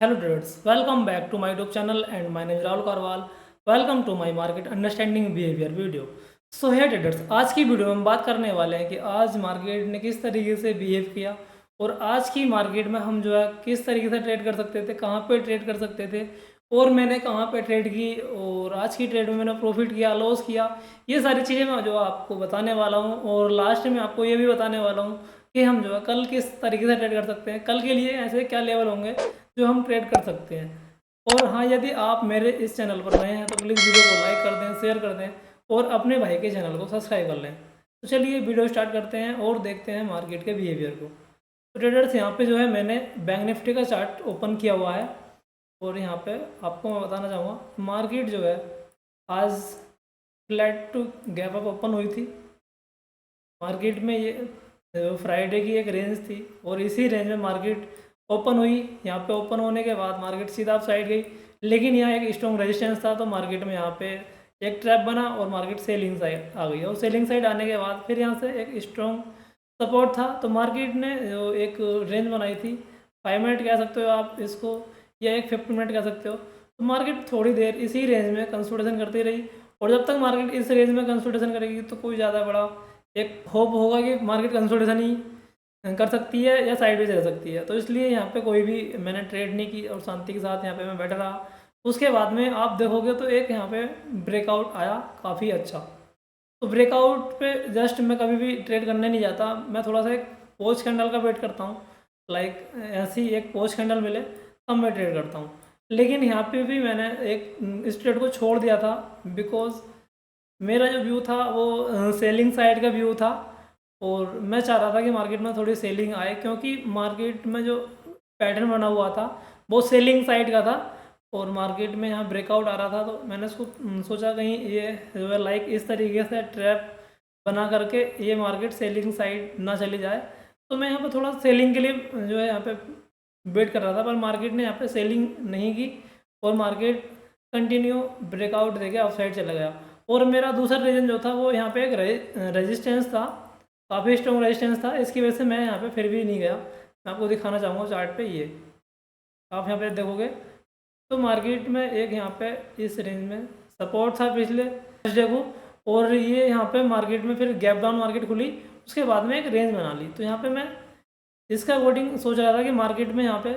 Hello traders, welcome back to my YouTube channel and my name is Rahul Karwal. Welcome to my market understanding behavior video. So hey traders, आज की video में हम बात करने वाले हैं कि आज मार्केट ने किस तरीके से बिहेव किया और आज की मार्केट में हम जो है किस तरीके से ट्रेड कर सकते थे, कहाँ पे ट्रेड कर सकते थे और मैंने कहाँ पे ट्रेड की और आज की ट्रेड में मैंने प्रॉफिट किया, लॉस किया। ये सारी चीज़ें मैं जो आपको बताने वाला हूँ और लास्ट में आपको ये भी बताने वाला हूँ कि हम जो है कल किस तरीके से ट्रेड कर सकते हैं, कल के लिए ऐसे क्या लेवल होंगे जो हम ट्रेड कर सकते हैं। और हाँ, यदि आप मेरे इस चैनल पर नए हैं तो प्लीज़ वीडियो को लाइक कर दें, शेयर कर दें और अपने भाई के चैनल को सब्सक्राइब कर लें। तो चलिए वीडियो स्टार्ट करते हैं और देखते हैं मार्केट के बिहेवियर को। तो ट्रेडर्स, यहाँ पे जो है मैंने बैंक निफ्टी का चार्ट ओपन किया हुआ है और यहाँ पे आपको मैं बताना चाहूँगा मार्केट जो है आज flat to gap up open हुई थी। मार्केट में ये फ्राइडे की एक रेंज थी और इसी रेंज में मार्केट ओपन हुई। यहाँ पे ओपन होने के बाद मार्केट सीधा अप साइड गई, लेकिन यहाँ एक स्ट्रॉन्ग रेजिस्टेंस था तो मार्केट में यहाँ पे एक ट्रैप बना और मार्केट सेलिंग साइड आ गई। और सेलिंग साइड आने के बाद फिर यहाँ से एक स्ट्रॉन्ग सपोर्ट था तो मार्केट ने जो एक रेंज बनाई थी 5 मिनट कह सकते हो आप इसको या एक 50 मिनट कह सकते हो, तो मार्केट थोड़ी देर इसी रेंज में कंसोलिडेशन करती रही। और जब तक मार्केट इस रेंज में कंसोलिडेशन करेगी तो कोई ज़्यादा बड़ा एक होप होगा कि मार्केट कंसोलिडेशन ही कर सकती है या साइडवेज रह सकती है। तो इसलिए यहाँ पे कोई भी मैंने ट्रेड नहीं की और शांति के साथ यहाँ पे मैं बैठा रहा। उसके बाद में आप देखोगे तो एक यहाँ पे ब्रेकआउट आया काफ़ी अच्छा। तो ब्रेकआउट पे जस्ट मैं कभी भी ट्रेड करने नहीं जाता, मैं थोड़ा सा एक पोच कैंडल का वेट करता हूँ। लाइक ऐसी एक पोच कैंडल मिले तब मैं ट्रेड करता हूँ। लेकिन यहाँ पे भी मैंने एक इस ट्रेड को छोड़ दिया था बिकॉज मेरा जो व्यू था वो सेलिंग साइड का व्यू था और मैं चाह रहा था कि मार्केट में थोड़ी सेलिंग आए, क्योंकि मार्केट में जो पैटर्न बना हुआ था वो सेलिंग साइड का था और मार्केट में यहाँ ब्रेकआउट आ रहा था। तो मैंने उसको सोचा कहीं ये जो है लाइक इस तरीके से ट्रैप बना करके ये मार्केट सेलिंग साइड ना चली जाए। तो मैं यहाँ पे थोड़ा सेलिंग के लिए जो है यहाँ पे वेट कर रहा था, पर मार्केट ने यहाँ पे सेलिंग नहीं की और मार्केट कंटिन्यू ब्रेकआउट देके अप साइड चला गया। और मेरा दूसरा रीजन जो था वो यहाँ पे एक रेजिस्टेंस था, काफ़ी स्ट्रॉन्ग रेजिस्टेंस था। इसकी वजह से मैं यहाँ पे फिर भी नहीं गया। मैं आपको दिखाना चाहूँगा चार्ट पे, ये आप यहाँ पे देखोगे तो मार्केट में एक यहाँ पे इस रेंज में सपोर्ट था पिछले थर्सडे को और ये यहाँ पे मार्केट में फिर गैप डाउन मार्केट खुली, उसके बाद में एक रेंज बना ली। तो यहाँ पे मैं इसका अकॉर्डिंग सोच रहा था कि मार्केट में यहाँ पे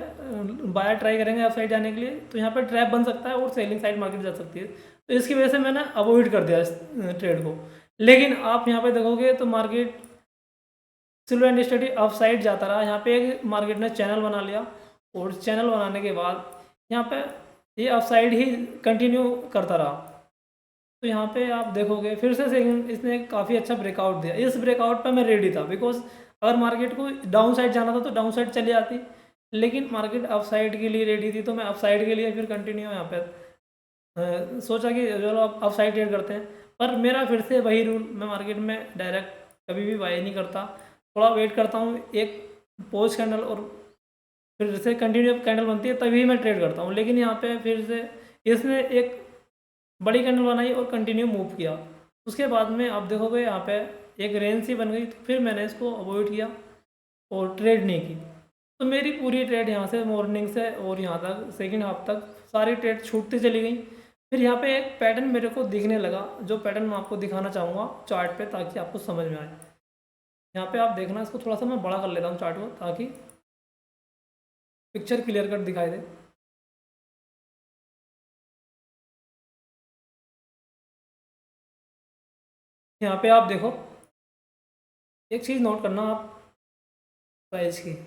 बायर ट्राई करेंगे अप साइड जाने के लिए, तो यहाँ पे ट्रैप बन सकता है और सेलिंग साइड मार्केट जा सकती है। तो इसकी वजह से मैंने अवॉइड कर दिया इस ट्रेड को। लेकिन आप यहाँ पे देखोगे तो market slow and study up side जाता रहा। यहाँ पे एक मार्केट ने चैनल बना लिया और चैनल बनाने के बाद यहाँ पे ये अप साइड ही कंटिन्यू करता रहा। तो यहाँ पे आप देखोगे फिर से सेकंड इसने काफ़ी अच्छा ब्रेकआउट दिया। इस ब्रेकआउट पे मैं रेडी था बिकॉज अगर मार्केट को डाउन साइड जाना था तो डाउन साइड चली जाती, लेकिन मार्केट अप साइड के लिए रेडी थी तो मैं अप साइड के लिए फिर कंटिन्यू यहाँ पे सोचा कि चलो अप साइड ट्रेड करते हैं। पर मेरा फिर से वही रूल, मैं मार्केट में डायरेक्ट कभी भी बाय नहीं करता, थोड़ा वेट करता हूँ एक पोज कैंडल और फिर से कंटिन्यू कैंडल बनती है तभी मैं ट्रेड करता हूँ। लेकिन यहाँ पे फिर से इसने एक बड़ी कैंडल बनाई और कंटिन्यू मूव किया। उसके बाद में आप देखोगे यहाँ पे एक रेंज सी बन गई, तो फिर मैंने इसको अवॉइड किया और ट्रेड नहीं की। तो मेरी पूरी ट्रेड यहाँ से मॉर्निंग से और यहाँ तक सेकंड हाफ तक सारी ट्रेड छूटती चली गई। फिर यहाँ पे एक पैटर्न मेरे को दिखने लगा, जो पैटर्न मैं आपको दिखाना चाहूँगा चार्ट पे ताकि आपको समझ में आए। यहाँ पे आप देखना, इसको थोड़ा सा मैं बड़ा कर लेता हूँ चार्ट को ताकि पिक्चर क्लियर कट दिखाई दे। यहाँ पे आप देखो, एक चीज़ नोट करना आप, प्राइस की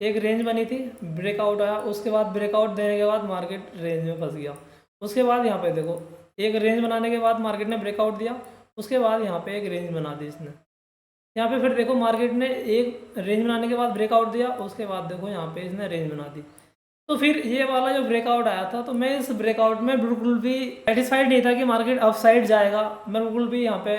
एक रेंज बनी थी, ब्रेकआउट आया, उसके बाद ब्रेकआउट देने के बाद मार्केट रेंज में फंस गया। उसके बाद यहाँ पे देखो एक रेंज बनाने के बाद मार्केट ने ब्रेकआउट दिया, उसके बाद यहाँ पे एक रेंज बना दी इसने। यहाँ पे फिर देखो मार्केट ने एक रेंज बनाने के बाद ब्रेकआउट दिया, उसके बाद देखो यहाँ पे इसने रेंज बना दी। तो फिर ये वाला जो ब्रेकआउट आया था तो मैं इस ब्रेकआउट में बिल्कुल भी सेटिस्फाइड नहीं था कि मार्केट अप साइड जाएगा। मैं बिल्कुल भी यहाँ पे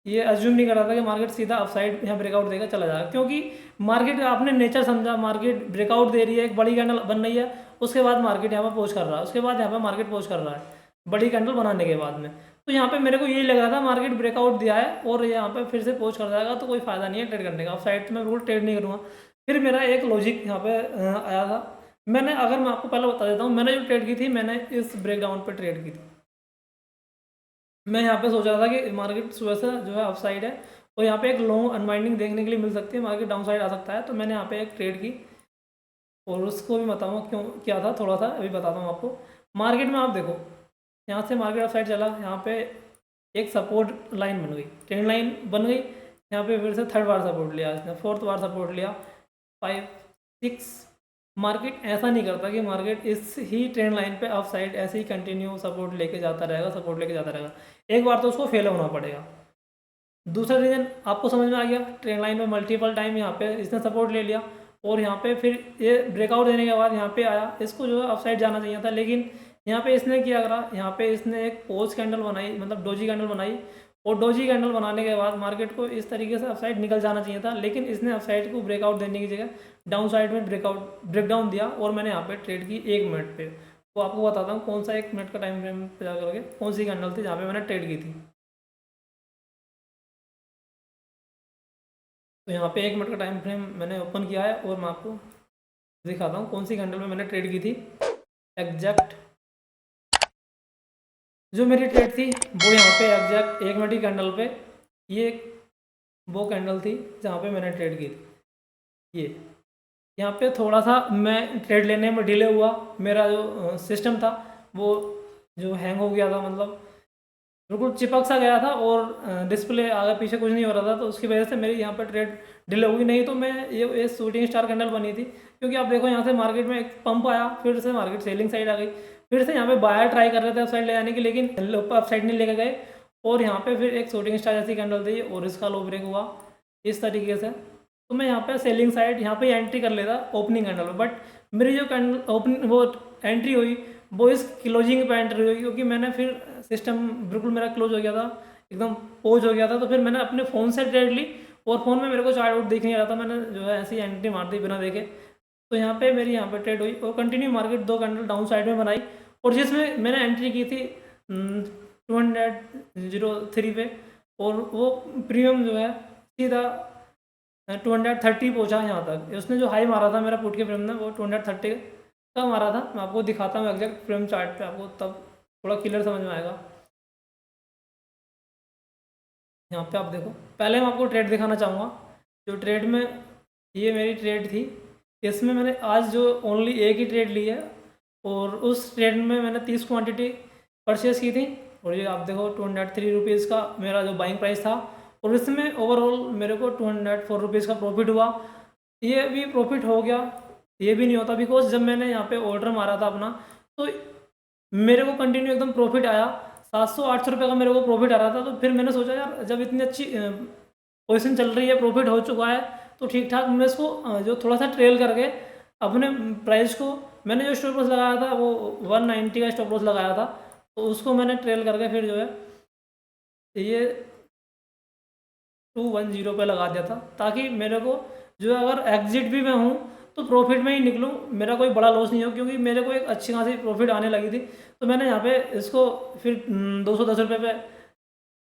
ये अज्यूम नहीं कर रहा था कि मार्केट सीधा अप साइड यहाँ ब्रेकआउट देगा चला जाएगा, क्योंकि मार्केट आपने नेचर समझा, मार्केट ब्रेकआउट दे रही है, एक बड़ी कैंडल बन रही है, उसके बाद मार्केट यहाँ पर पोज कर रहा है, उसके बाद यहाँ पर मार्केट पोज कर रहा है बड़ी कैंडल बनाने के बाद में। तो यहाँ पे मेरे को यही लग रहा था मार्केट ब्रेकआउट दिया है और यहाँ पे फिर से पोज कर जाएगा तो कोई फायदा नहीं है ट्रेड करने का, अप साइड में बिल्कुल ट्रेड नहीं करूँगा। फिर मेरा एक लॉजिक यहाँ पे आया था, मैंने, अगर मैं आपको पहले बता देता हूँ, मैंने जो ट्रेड की थी, मैंने इस ब्रेकडाउन पे ट्रेड की थी। मैं यहाँ पे सोच रहा था कि मार्केट सुबह से जो है अपसाइड है और यहाँ पे एक लॉन्ग अनवाइंडिंग देखने के लिए मिल सकती है, मार्केट डाउन साइड आ सकता है, तो मैंने यहाँ पे एक ट्रेड की और उसको भी बताऊँगा क्यों क्या था, थोड़ा सा अभी बताता हूँ आपको। मार्केट में आप देखो, यहाँ से मार्केट अपसाइड चला, यहाँ पे एक सपोर्ट लाइन बन गई, ट्रेंड लाइन बन गई, यहाँ पे फिर से थर्ड बार सपोर्ट लिया इसने, फोर्थ बार सपोर्ट लिया, 5 6। मार्केट ऐसा नहीं करता कि मार्केट इस ही ट्रेंड लाइन पे अप साइड ऐसे ही कंटिन्यू सपोर्ट लेके जाता रहेगा, सपोर्ट लेके जाता रहेगा, एक बार तो उसको फेल होना पड़ेगा। दूसरा रीज़न आपको समझ में आ गया, ट्रेंड लाइन में मल्टीपल टाइम यहाँ पे इसने सपोर्ट ले लिया और यहाँ पे फिर ये ब्रेकआउट देने के बाद यहाँ पे आया, इसको जो है अपसाइड जाना चाहिए था, लेकिन यहाँ पे इसने क्या करा, यहाँ पे इसने एक पोज कैंडल बनाई, मतलब डोजी कैंडल बनाई, और डोजी कैंडल बनाने के बाद मार्केट को इस तरीके से अपसाइड निकल जाना चाहिए था, लेकिन इसने अपसाइड को ब्रेकआउट देने की जगह डाउन साइड में ब्रेकडाउन दिया और मैंने यहाँ पे ट्रेड की 1 मिनट पे। तो आपको बताता हूँ कौन सा 1 मिनट का टाइम फ्रेम पे जा करके कौन सी कैंडल थी जहाँ पे मैंने ट्रेड की थी। तो यहाँ पे 1 मिनट का टाइम फ्रेम मैंने ओपन किया है और मैं आपको दिखाता हूँ कौन सी कैंडल में मैंने ट्रेड की थी। एग्जैक्ट जो मेरी ट्रेड थी वो यहाँ पे एग्जैक्ट 1 मिनट की कैंडल पे, ये वो कैंडल थी जहाँ पे मैंने ट्रेड की थी। ये यहाँ पे थोड़ा सा मैं ट्रेड लेने में डिले हुआ, मेरा जो सिस्टम था वो जो हैंग हो गया था, मतलब बिल्कुल चिपक सा गया था और डिस्प्ले आगे पीछे कुछ नहीं हो रहा था, तो उसकी वजह से मेरी यहाँ पर ट्रेड डिले हुई, नहीं तो मैं ये शूटिंग स्टार कैंडल बनी थी। क्योंकि आप देखो यहाँ से मार्केट में एक पंप आया, फिर से मार्केट सेलिंग साइड आ गई, फिर से यहाँ पे बायर ट्राई कर रहे थे अप साइड ले जाने की, लेकिन अप साइड नहीं लेके गए, और यहाँ पे फिर एक शूटिंग स्टार जैसी कैंडल थी और इसका लो ब्रेक हुआ इस तरीके से। तो मैं यहाँ पे सेलिंग साइड यहाँ पे एंट्री कर लेता ओपनिंग कैंडल में, बट मेरी जो कैंडल ओपनिंग वो एंट्री हुई वो इस क्लोजिंग पे एंट्री हुई, क्योंकि मैंने फिर सिस्टम बिल्कुल मेरा क्लोज हो गया था, एकदम पोज हो गया था, तो फिर मैंने अपने फ़ोन से ट्रेड ली और फ़ोन में मेरे को चार्ट आउट दिख नहीं रहा था, मैंने जो है ऐसी एंट्री मार दी बिना देखे। तो यहाँ पे मेरी यहाँ पे ट्रेड हुई और continue market 2 candle down side में बनाई, और जिसमें मैंने एंट्री की थी 203 पे, और वो प्रीमियम जो है सीधा 230 पहुँचा यहाँ तक। उसने जो हाई मारा था मेरा पुट के फ्रेम ने वो 230 का मारा था। मैं आपको दिखाता हूँ एग्जैक्ट फ्रेम चार्ट पे, आपको तब थोड़ा क्लियर समझ में आएगा। यहाँ पे आप देखो, पहले मैं आपको ट्रेड दिखाना चाहूँगा। जो ट्रेड में ये मेरी ट्रेड थी, इसमें मैंने आज जो ओनली एक ही ट्रेड ली है, और उस ट्रेड में मैंने 30 क्वांटिटी परचेज़ की थी, और ये आप देखो 203 रुपीज़ का मेरा जो बाइंग प्राइस था, और इसमें ओवरऑल मेरे को 204 रुपीज़ का प्रॉफिट हुआ। ये भी प्रॉफिट हो गया, ये भी नहीं होता, बिकॉज जब मैंने यहाँ पे ऑर्डर मारा था अपना, तो मेरे को कंटिन्यू एकदम प्रॉफिट आया, 700-800 रुपये का मेरे को प्रॉफिट आ रहा था। तो फिर मैंने सोचा यार जब इतनी अच्छी पोजीशन चल रही है, प्रॉफिट हो चुका है, तो ठीक ठाक मैं इसको जो थोड़ा सा ट्रेल करके अपने प्राइस को, मैंने जो स्टॉप लॉस लगाया था वो 190 का स्टॉप लॉस लगाया था, तो उसको मैंने ट्रेल करके फिर जो है ये 210 पे लगा दिया था, ताकि मेरे को जो है अगर एग्जिट भी मैं हूँ तो प्रॉफिट में ही निकलूँ, मेरा कोई बड़ा लॉस नहीं हो, क्योंकि मेरे को एक अच्छी खासी प्रॉफिट आने लगी थी। तो मैंने यहाँ पे इसको फिर 210 रुपये पे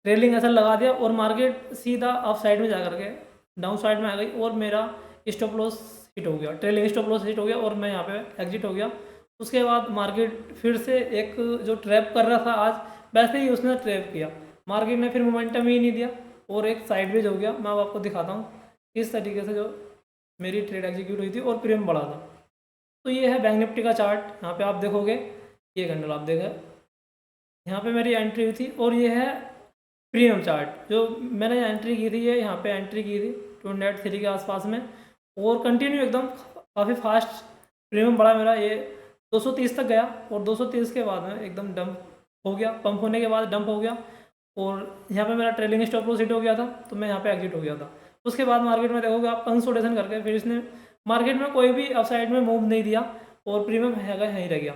ट्रेलिंग ऐसा लगा दिया, और मार्केट सीधा अप साइड में जा करके डाउन साइड में आ गई, और मेरा स्टॉप लॉस हिट हो गया, ट्रेलिंग स्टॉप लॉस हिट हो गया, और मैं यहाँ पे एग्जिट हो गया। उसके बाद मार्केट फिर से एक जो ट्रैप कर रहा था आज, वैसे ही उसने ट्रैप किया, मार्केट ने फिर मोमेंटम ही नहीं दिया और एक साइडवेज हो गया। मैं अब आपको दिखाता हूँ किस तरीके से जो मेरी ट्रेड एग्जीक्यूट हुई थी और प्रीमियम बढ़ा था। तो ये है बैंक निफ्टी का चार्ट, यहाँ पे आप देखोगे ये कैंडल आप देखें, यहाँ पे मेरी एंट्री हुई थी, और ये है प्रीमियम चार्ट जो मैंने एंट्री की थी, ये यहाँ पे एंट्री की थी 203 के आसपास में, और कंटिन्यू एकदम काफ़ी फास्ट प्रीमियम बढ़ा मेरा, ये 230 तक गया, और 230 के बाद में एकदम डंप हो गया, पंप होने के बाद डंप हो गया, और यहाँ पे मेरा ट्रेलिंग स्टॉप लॉस हिट हो गया था, तो मैं यहाँ पे एग्जिट हो गया था। उसके बाद मार्केट में देखोगे आप कंसोलिडेशन करके फिर इसने मार्केट में कोई भी अपसाइड में मूव नहीं दिया, और प्रीमियम है यहीं रह गया।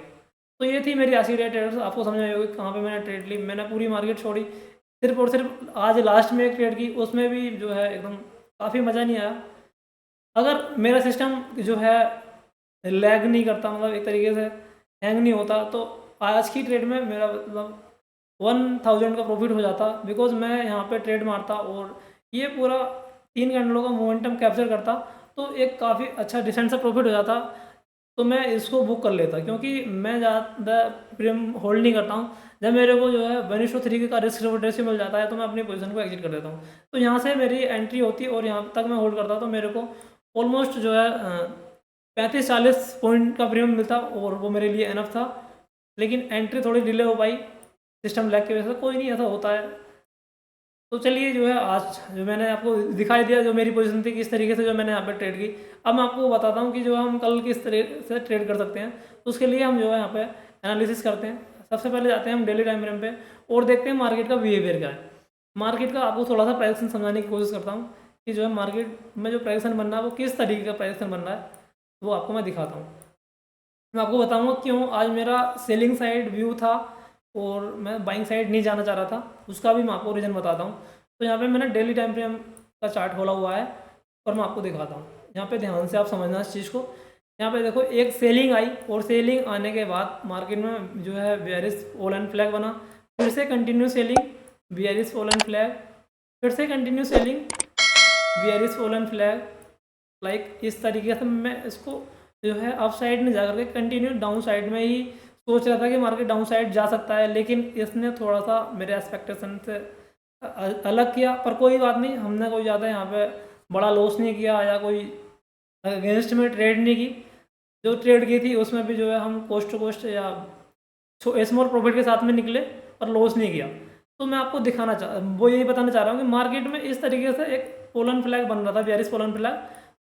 तो ये थी मेरी ऐसी ट्रेडर्स, आपको समझ में आई होगी कहाँ पे मैंने ट्रेड ली। मैंने पूरी मार्केट छोड़ी, सिर्फ और सिर्फ आज लास्ट में एक ट्रेड की, उसमें भी जो है एकदम काफ़ी मज़ा नहीं आया। अगर मेरा सिस्टम जो है लैग नहीं करता, मतलब एक तरीके से हैंग नहीं होता, तो आज की ट्रेड में मेरा मतलब 1000 का प्रॉफिट हो जाता, बिकॉज मैं यहाँ पे ट्रेड मारता और ये पूरा 3 कैंडलों का मोमेंटम कैप्चर करता, तो एक काफ़ी अच्छा डिसेंट सा प्रॉफिट हो जाता। तो मैं इसको बुक कर लेता, क्योंकि मैं ज़्यादा प्रीमियम होल्ड नहीं करता हूँ। जब मेरे को जो है 1:3 का रिस्क रिवॉर्ड रेशियो मिल जाता है तो मैं अपनी पोजीशन को एग्जिट कर देता हूँ। तो यहाँ से मेरी एंट्री होती है और यहाँ तक मैं होल्ड करता, तो मेरे को ऑलमोस्ट जो है 35-40 पॉइंट का प्रीमियम मिलता और वो मेरे लिए एनफ था। लेकिन एंट्री थोड़ी डिले हो पाई सिस्टम लैग की वजह से। कोई नहीं, ऐसा होता है। तो चलिए जो है आज जो मैंने आपको दिखाई दिया जो मेरी पोजीशन थी किस तरीके से जो मैंने यहाँ पे ट्रेड की। अब मैं आपको बताता हूँ कि जो हम कल किस तरह से ट्रेड कर सकते हैं। तो उसके लिए हम जो है यहाँ पे एनालिसिस करते हैं। सबसे पहले जाते हैं हम डेली टाइम फ्रेम पे और देखते हैं मार्केट का बिहेवियर क्या है। मार्केट का आपको थोड़ा सा प्राइसेशन समझाने की कोशिश करता हूँ कि जो है मार्केट में जो प्राइसेशन बन रहा है वो किस तरीके का प्राइसेशन बन रहा है, वो आपको मैं दिखाता हूँ। मैं आपको बताऊँगा क्यों आज मेरा सेलिंग साइड व्यू था और मैं बाइंग साइड नहीं जाना चाह रहा था, उसका भी मैं आपको रीज़न बताता हूँ। तो यहाँ पे मैंने डेली टाइम फ्रेम का चार्ट खोला हुआ है और मैं आपको दिखाता हूँ। यहाँ पे ध्यान से आप समझना इस चीज़ को। यहाँ पे देखो एक सेलिंग आई और सेलिंग आने के बाद मार्केट में जो है बेयरिश फॉल एंड फ्लैग बना, फिर से continue selling, bearish fall and flag, फिर से continue selling, bearish fall and flag. Like इस तरीके से मैं इसको जो है अप साइड में जा करके कंटिन्यू डाउन साइड में ही सोच रहा था कि मार्केट डाउन साइड जा सकता है, लेकिन इसने थोड़ा सा मेरे एक्सपेक्टेशन से अलग किया। पर कोई बात नहीं, हमने कोई ज़्यादा यहाँ पे बड़ा लॉस नहीं किया या कोई अगेंस्ट में ट्रेड नहीं की। जो ट्रेड की थी उसमें भी जो है हम कोस्ट टू कोस्ट या स्मॉल प्रॉफिट के साथ में निकले पर लॉस नहीं किया। तो मैं आपको दिखाना वो यही बताना चाह रहा हूँ कि मार्केट में इस तरीके से एक पोलन फ्लैग बन रहा था, बेयरिश पोलन फ्लैग।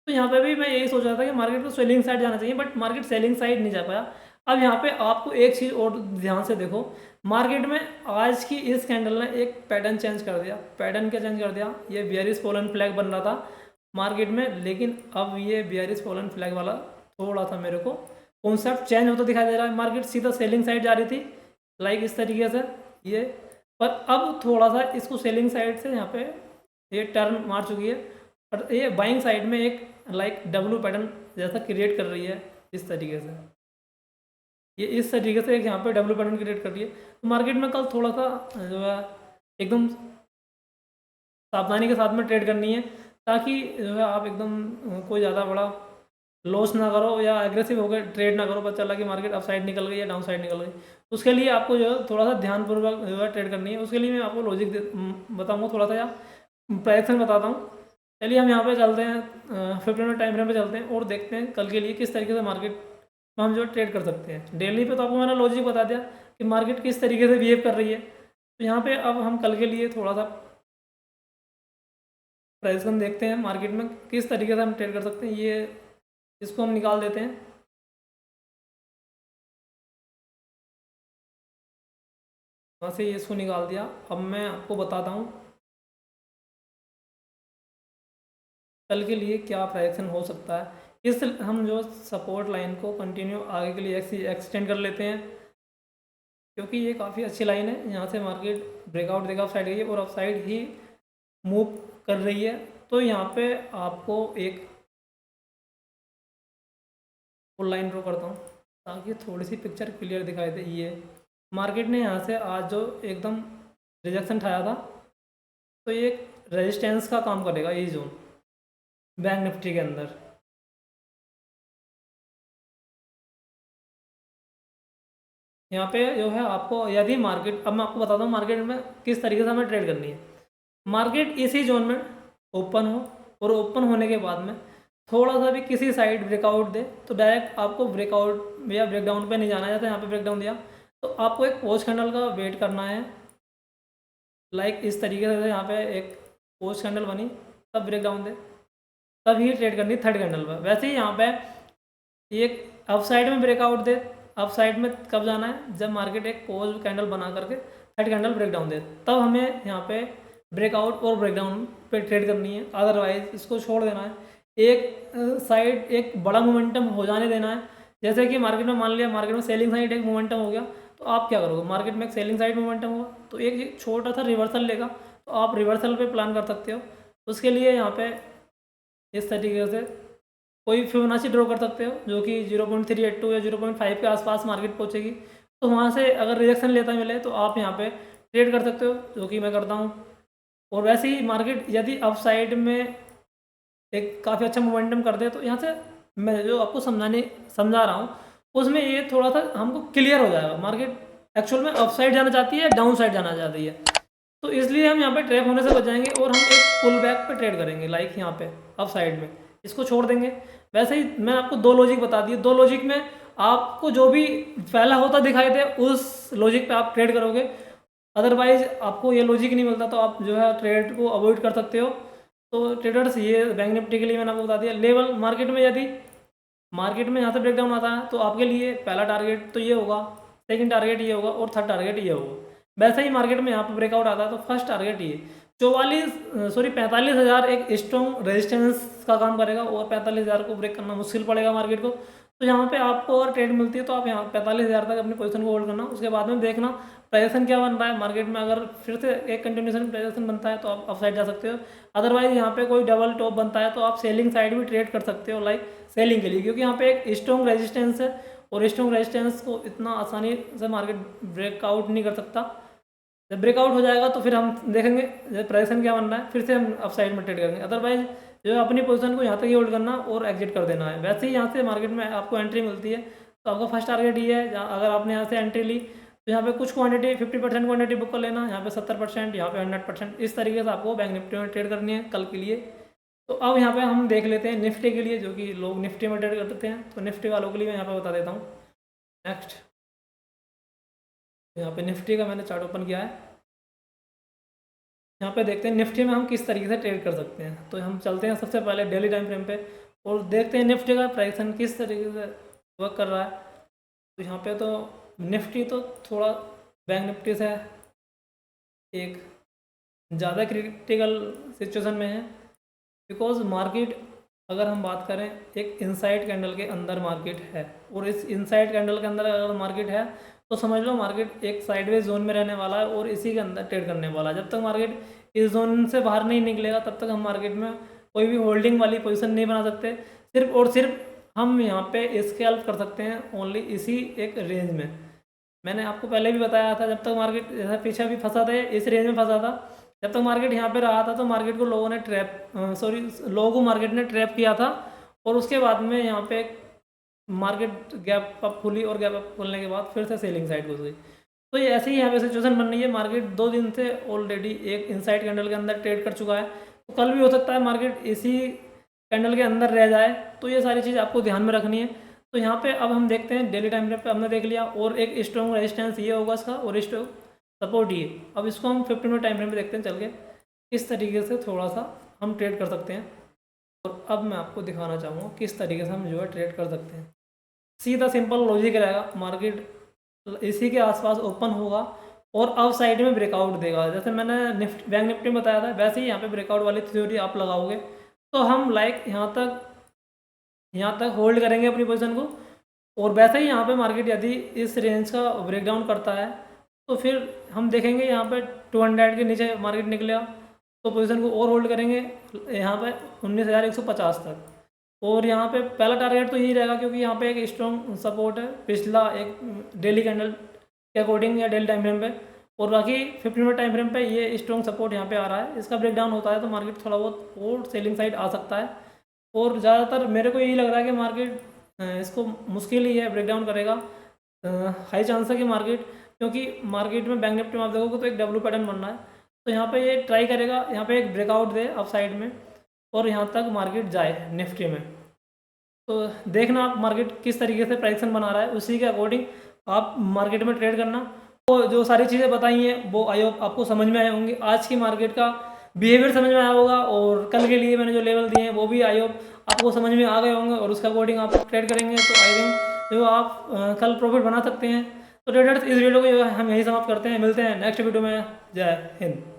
तो यहाँ पे भी मैं यही सोच रहा था कि मार्केट को सेलिंग साइड जाना चाहिए, बट मार्केट सेलिंग साइड नहीं जा पाया। अब यहाँ पे आपको एक चीज़ और ध्यान से देखो, मार्केट में आज की इस कैंडल ने एक पैटर्न चेंज कर दिया। पैटर्न क्या चेंज कर दिया? ये बेयरिश पोलन फ्लैग बन रहा था मार्केट में, लेकिन अब ये बेयरिश पोलन फ्लैग वाला थोड़ा सा मेरे को कॉन्सेप्ट चेंज होता दिखाई दे रहा है। मार्केट सीधा सेलिंग साइड जा रही थी लाइक इस तरीके से ये, पर अब थोड़ा सा इसको सेलिंग साइड से यहाँ पे ये टर्न मार चुकी है और ये बाइंग साइड में एक लाइक डब्ल्यू पैटर्न जैसा क्रिएट कर रही है इस तरीके से। ये इस तरीके से एक यहाँ पे डब्ल्यू पैटर्न क्रिएट कर रही है। तो मार्केट में कल थोड़ा सा जो है एकदम सावधानी के साथ में ट्रेड करनी है, ताकि जो है आप एकदम कोई ज़्यादा बड़ा लॉस ना करो या एग्रेसिव होकर ट्रेड ना करो। पता चला कि मार्केट अप साइड निकल गई या डाउन साइड निकल गई। उसके लिए आपको जो है थोड़ा सा ध्यानपूर्वक जो है ट्रेड करनी है। उसके लिए मैं आपको लॉजिक बताऊँगा थोड़ा सा या प्राइसेशन बताता हूँ। चलिए हम यहाँ पे चलते हैं 15 मिनट टाइम फ्रेम पे चलते हैं और देखते हैं कल के लिए किस तरीके से मार्केट में हम जो ट्रेड कर सकते हैं। डेली पे तो आपको मैंने लॉजिक बता दिया कि मार्केट किस तरीके से बिहेव कर रही है। तो यहाँ पे अब हम कल के लिए थोड़ा सा प्राइसेशन देखते हैं मार्केट में किस तरीके से हम ट्रेड कर सकते हैं। ये इसको हम निकाल देते हैं। वहाँ से ये इसको निकाल दिया। अब मैं आपको बताता हूँ कल के लिए क्या प्राइसेशन हो सकता है। इस हम जो सपोर्ट लाइन को कंटिन्यू आगे के लिए एक्सटेंड कर लेते हैं, क्योंकि ये काफ़ी अच्छी लाइन है। यहाँ से मार्केट ब्रेकआउट देगा अप साइड गई और अप साइड ही मूव कर रही है। तो यहाँ पे आपको एक फुल लाइन ड्रॉ करता हूँ ताकि थोड़ी सी पिक्चर क्लियर दिखाई दे। ये मार्केट ने यहाँ से आज जो एकदम रिजेक्शन उठाया था, तो ये रेजिस्टेंस का काम करेगा ये जोन बैंक निफ्टी के अंदर। यहाँ पे जो है आपको यदि मार्केट, अब मैं आपको बताता हूँ मार्केट में किस तरीके से हमें ट्रेड करनी है। मार्केट इसी जोन में ओपन हो और ओपन होने के बाद में थोड़ा सा भी किसी साइड ब्रेकआउट दे तो डायरेक्ट आपको ब्रेकआउट या ब्रेकडाउन पे नहीं जाना है। तो यहाँ पे ब्रेकडाउन दिया तो आपको एक पोस्ट कैंडल का वेट करना है। लाइक इस तरीके से यहाँ पे एक पोस्ट कैंडल बनी तब ब्रेकडाउन दे, तब ही ट्रेड करनी थर्ड कैंडल पर। वैसे ही यहाँ पे एक अप साइड में ब्रेकआउट दे, अप साइड में कब जाना है? जब मार्केट एक पोज कैंडल बना करके थर्ड कैंडल ब्रेकडाउन दे, तब हमें यहाँ पे ब्रेकआउट और ब्रेकडाउन पे ट्रेड करनी है। अदरवाइज इसको छोड़ देना है, एक साइड एक बड़ा मोमेंटम हो जाने देना है। जैसे कि मार्केट में मान लिया मार्केट में सेलिंग साइड एक मोमेंटम हो गया, तो आप क्या करोगे? मार्केट में एक सेलिंग साइड मोमेंटम होगा तो एक छोटा सा रिवर्सल लेगा, तो आप रिवर्सल पे प्लान कर सकते हो। उसके लिए यहाँ पे इस तरीके से कोई फिबोनाची ड्रॉ कर सकते हो जो कि 0.382 या 0.5 के आसपास मार्केट पहुँचेगी। तो वहाँ से अगर रिजेक्शन लेता मिले तो आप यहाँ पे ट्रेड कर सकते हो, जो कि मैं करता हूँ। और वैसे ही मार्केट यदि अप साइड में एक काफ़ी अच्छा मोमेंटम कर दे तो यहाँ से मैं जो आपको समझा रहा हूँ उसमें ये थोड़ा सा हमको क्लियर हो जाएगा मार्केट एक्चुअल में अप साइड जाना चाहती है डाउन साइड जाना चाहती है। तो इसलिए हम यहाँ पे ट्रैप होने से बच जाएंगे और हम एक पुल बैक पे ट्रेड करेंगे, लाइक यहाँ पे अप साइड में इसको छोड़ देंगे। वैसे ही मैंने आपको दो लॉजिक बता दिए, दो लॉजिक में आपको जो भी पहला होता दिखाई दे उस लॉजिक पे आप ट्रेड करोगे, अदरवाइज आपको ये लॉजिक नहीं मिलता तो आप जो है ट्रेड को अवॉइड कर सकते हो। तो ट्रेडर्स ये बैंक निफ्टी के लिए मैंने आपको बता दिया। लेवल मार्केट में यदि मार्केट में यहाँ से ब्रेकडाउन आता है तो आपके लिए पहला टारगेट तो ये होगा, सेकंड टारगेट ये होगा और थर्ड टारगेट ये होगा। वैसे ही मार्केट में यहाँ पे ब्रेकआउट आता है तो फर्स्ट टारगेट ये 45,000 एक स्ट्रॉन्ग रेजिस्टेंस का काम करेगा और 45,000 को ब्रेक करना मुश्किल पड़ेगा मार्केट को। तो यहाँ पे आपको अगर ट्रेड मिलती है तो आप यहाँ 45,000 तक अपनी पोजीशन को होल्ड करना, उसके बाद में देखना प्राइजेशन क्या बन रहा है मार्केट में। अगर फिर से एक कंटिन्यूशन प्राइजेशन बनता है तो आप अप साइड जा सकते हो, अदरवाइज यहाँ पे कोई डबल टॉप बनता है तो आप सेलिंग साइड भी ट्रेड कर सकते हो, लाइक सेलिंग के लिए, क्योंकि यहाँ पे एक स्ट्रॉन्ग रेजिस्टेंस है और स्ट्रॉन्ग रेजिस्टेंस को इतना आसानी से मार्केट ब्रेकआउट नहीं कर सकता। जब ब्रेकआउट हो जाएगा तो फिर हम देखेंगे प्राइजेशन क्या बन रहा है, फिर से हम अप साइड में ट्रेड करेंगे, अदरवाइज जो है अपनी पोजीशन को यहाँ तक ही होल्ड करना और एग्जिट कर देना है। वैसे ही यहाँ से मार्केट में आपको एंट्री मिलती है तो आपका फर्स्ट टारगेट ये है, अगर आपने यहाँ से एंट्री ली तो यहाँ पे कुछ क्वांटिटी 50% क्वांटिटी बुक कर लेना, यहाँ पे 70%, यहाँ पे 100%, इस तरीके से आपको बैंक निफ्टी में ट्रेड करनी है कल के लिए। तो अब यहाँ पे हम देख लेते हैं निफ्टी के लिए, जो कि लोग निफ्टी में ट्रेड करते हैं, तो निफ्टी वालों के लिए मैं यहाँ पे बता देता हूँ। नेक्स्ट यहाँ पे निफ्टी का मैंने चार्ट ओपन किया है, यहाँ पे देखते हैं निफ्टी में हम किस तरीके से ट्रेड कर सकते हैं। तो हम चलते हैं सबसे पहले डेली टाइम फ्रेम पे और देखते हैं निफ्टी का प्राइसन किस तरीके से वर्क कर रहा है। तो यहाँ पे तो निफ्टी तो थोड़ा बैंक निफ्टी से एक ज़्यादा क्रिटिकल सिचुएशन में है, बिकॉज मार्केट अगर हम बात करें एक इनसाइड कैंडल के अंदर मार्केट है और इस इनसाइड कैंडल के अंदर अगर मार्केट है तो समझ लो मार्केट एक साइडवेज जोन में रहने वाला है और इसी के अंदर ट्रेड करने वाला है। जब तक मार्केट इस जोन से बाहर नहीं निकलेगा तब तक हम मार्केट में कोई भी होल्डिंग वाली पोजीशन नहीं बना सकते, सिर्फ और सिर्फ हम यहाँ पे स्कैल्प कर सकते हैं ओनली इसी एक रेंज में। मैंने आपको पहले भी बताया था, जब तक मार्केट जैसा पीछे भी फंसा था इस रेंज में फंसा था, जब तक मार्केट यहाँ पे रहा था तो मार्केट को लोगों को मार्केट ने ट्रैप किया था और उसके बाद में यहाँ पे मार्केट गैप अप खुली और गैप अप खुलने के बाद फिर से सेलिंग साइड घुस गई। तो ये ऐसे ही यहाँ पे सिचुएशन बन रही है। मार्केट 2 दिन से ऑलरेडी एक इनसाइड कैंडल के अंदर ट्रेड कर चुका है, तो कल भी हो सकता है मार्केट इसी कैंडल के अंदर रह जाए। तो ये सारी चीज़ आपको ध्यान में रखनी है। तो यहाँ पे अब हम देखते हैं डेली टाइम फ्रेम पे हमने देख लिया और एक स्ट्रॉन्ग रेजिस्टेंस ये होगा इसका और स्ट्रॉन्ग सपोर्ट ये। अब इसको हम 15 मिनट टाइम फ्रेम पे देखते हैं चल के किस तरीके से थोड़ा सा हम ट्रेड कर सकते हैं। और अब मैं आपको दिखाना चाहूँगा किस तरीके से हम जो है ट्रेड कर सकते हैं। सीधा सिंपल लॉजिक रहेगा, मार्केट इसी के आसपास ओपन होगा और अब साइड में ब्रेकआउट देगा। जैसे मैंने बैंक निफ्टी में बताया था वैसे ही यहाँ पे ब्रेकआउट वाली थ्योरी आप लगाओगे तो हम लाइक यहाँ तक होल्ड करेंगे अपनी पोजीशन को। और वैसे ही यहाँ पे मार्केट यदि इस रेंज का ब्रेकडाउन करता है तो फिर हम देखेंगे यहाँ पे 200 के नीचे मार्केट निकलेगा तो पोजीशन को और होल्ड करेंगे यहाँ पे 19,150 तक। और यहाँ पे पहला टारगेट तो यही रहेगा क्योंकि यहाँ पे एक स्ट्रॉन्ग सपोर्ट है पिछला एक डेली कैंडल के अकॉर्डिंग या डेली टाइम फ्रेम पे, और बाकी 15 मिनट टाइम फ्रेम पे ये स्ट्रॉन्ग सपोर्ट यहाँ पे आ रहा है। इसका ब्रेकडाउन होता है तो मार्केट थोड़ा बहुत और सेलिंग साइड आ सकता है। और ज़्यादातर मेरे को यही लग रहा है कि मार्केट इसको मुश्किल ही है ब्रेकडाउन करेगा, हाई चांस है कि मार्केट, क्योंकि मार्केट में बैंक निफ्टी में आप देखोगे तो एक डब्ल्यू पैटर्न बन रहा है। तो यहाँ पे ये ट्राई करेगा यहाँ पे एक ब्रेकआउट दे अप साइड में और यहाँ तक मार्केट जाए निफ्टी में। तो देखना आप मार्केट किस तरीके से प्राइसन बना रहा है, उसी के अकॉर्डिंग आप मार्केट में ट्रेड करना। तो जो सारी चीज़ें बताई हैं वो आई होप आपको समझ में आए होंगे, आज की मार्केट का बिहेवियर समझ में आया होगा और कल के लिए मैंने जो लेवल दिए हैं वो भी आई होप आपको समझ में आ गए होंगे और उसके अकॉर्डिंग आप ट्रेड करेंगे तो आई थिंक जो आप कल प्रॉफिट बना सकते हैं। तो ट्रेडर्स इस वीडियो को जो है हम यही समाप्त करते हैं, मिलते हैं नेक्स्ट वीडियो में। जय हिंद।